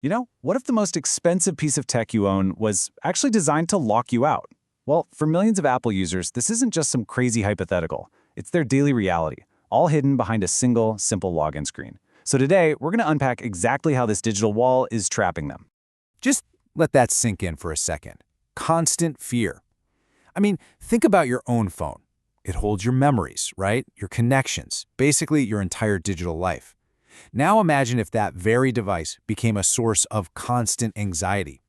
What if the most expensive piece of tech you own was actually designed to lock you out? Well, for millions of Apple users, this isn't just some crazy hypothetical. It's their daily reality, all hidden behind a single, simple login screen. So today, we're going to unpack exactly how this digital wall is trapping them. Just let that sink in for a second. Constant fear. I mean, think about your own phone. It holds your memories, right? Your connections, basically your entire digital life. Now imagine if that very device became a source of constant anxiety.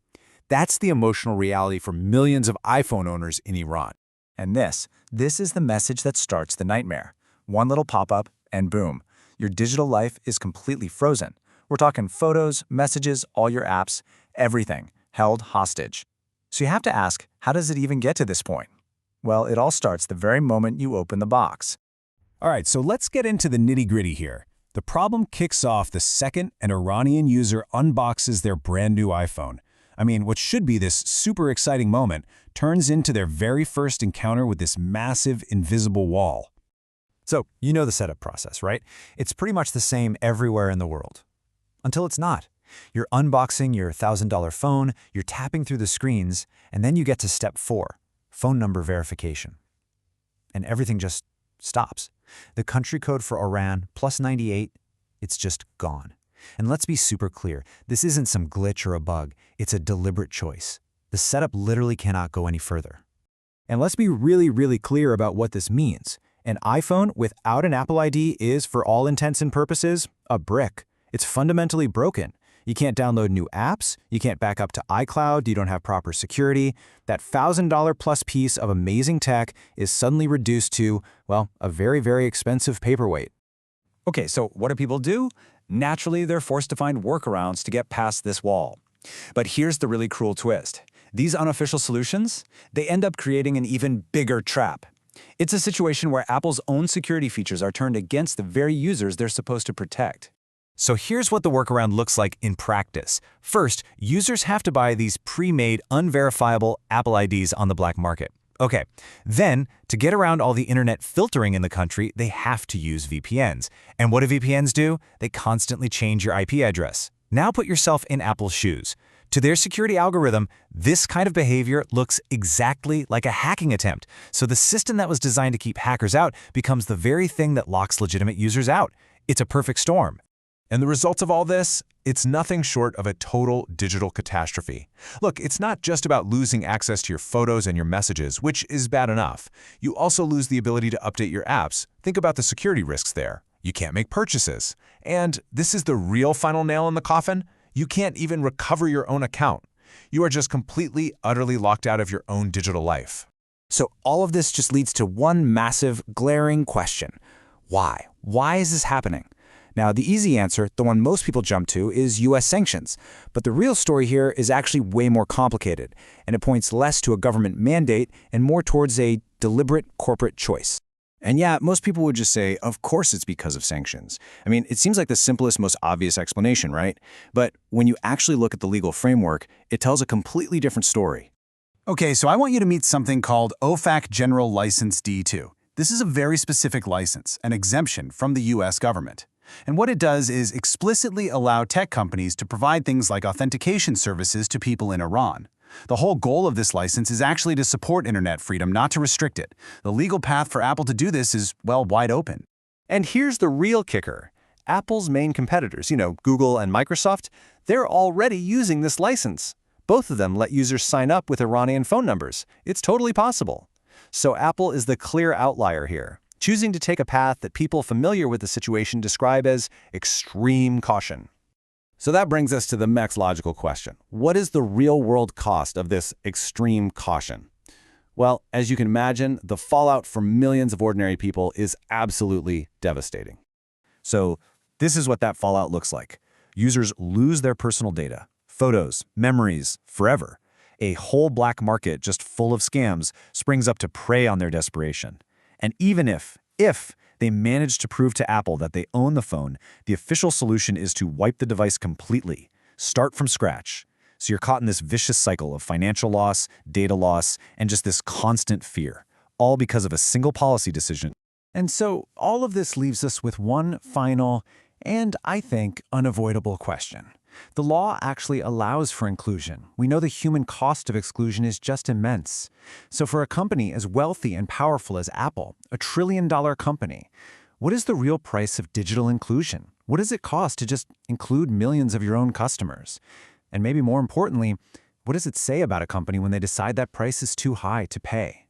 That's the emotional reality for millions of iPhone owners in Iran. And this is the message that starts the nightmare. One little pop-up, and boom, your digital life is completely frozen. We're talking photos, messages, all your apps, everything held hostage. So you have to ask, how does it even get to this point? Well, it all starts the very moment you open the box. All right, so let's get into the nitty-gritty here. The problem kicks off the second an Iranian user unboxes their brand new iPhone. I mean, what should be this super exciting moment turns into their very first encounter with this massive invisible wall. So, you know the setup process, right? It's pretty much the same everywhere in the world. Until it's not. You're unboxing your $1,000 phone, you're tapping through the screens, and then you get to step 4, phone number verification. And everything just stops. The country code for Iran, +98, it's just gone. And let's be super clear, this isn't some glitch or a bug, it's a deliberate choice. The setup literally cannot go any further. And let's be really clear about what this means. An iPhone without an Apple ID is, for all intents and purposes, a brick. It's fundamentally broken. You can't download new apps, you can't back up to iCloud, you don't have proper security. That $1,000 plus piece of amazing tech is suddenly reduced to, well, a very expensive paperweight. Okay, so what do people do? Naturally, they're forced to find workarounds to get past this wall. But here's the really cruel twist. These unofficial solutions, they end up creating an even bigger trap. It's a situation where Apple's own security features are turned against the very users they're supposed to protect. So here's what the workaround looks like in practice. First, users have to buy these pre-made, unverifiable Apple IDs on the black market. Okay, then, to get around all the internet filtering in the country, they have to use VPNs. And what do VPNs do? They constantly change your IP address. Now put yourself in Apple's shoes. To their security algorithm, this kind of behavior looks exactly like a hacking attempt. So the system that was designed to keep hackers out becomes the very thing that locks legitimate users out. It's a perfect storm. And the result of all this? It's nothing short of a total digital catastrophe. Look, it's not just about losing access to your photos and your messages, which is bad enough. You also lose the ability to update your apps. Think about the security risks there. You can't make purchases. And this is the real final nail in the coffin. You can't even recover your own account. You are just completely, utterly locked out of your own digital life. So all of this just leads to one massive, glaring question. Why? Why is this happening? Now, the easy answer, the one most people jump to, is US sanctions. But the real story here is actually way more complicated, and it points less to a government mandate and more towards a deliberate corporate choice. And yeah, most people would just say, of course it's because of sanctions. I mean, it seems like the simplest, most obvious explanation, right? But when you actually look at the legal framework, it tells a completely different story. Okay, so I want you to meet something called OFAC General License D2. This is a very specific license, an exemption from the US government. And what it does is explicitly allow tech companies to provide things like authentication services to people in Iran. The whole goal of this license is actually to support internet freedom, not to restrict it. The legal path for Apple to do this is, well, wide open. And here's the real kicker. Apple's main competitors, Google and Microsoft, they're already using this license. Both of them let users sign up with Iranian phone numbers. It's totally possible. So Apple is the clear outlier here, choosing to take a path that people familiar with the situation describe as extreme caution. So that brings us to the next logical question. What is the real-world cost of this extreme caution? Well, as you can imagine, the fallout for millions of ordinary people is absolutely devastating. So this is what that fallout looks like. Users lose their personal data, photos, memories, forever. A whole black market just full of scams springs up to prey on their desperation. And even if they manage to prove to Apple that they own the phone, the official solution is to wipe the device completely, start from scratch. So you're caught in this vicious cycle of financial loss, data loss, and just this constant fear, all because of a single policy decision. And so all of this leaves us with one final and, I think, unavoidable question. The law actually allows for inclusion. We know the human cost of exclusion is just immense. So for a company as wealthy and powerful as Apple, a trillion-dollar company, what is the real price of digital inclusion? What does it cost to just include millions of your own customers? And maybe more importantly, what does it say about a company when they decide that price is too high to pay?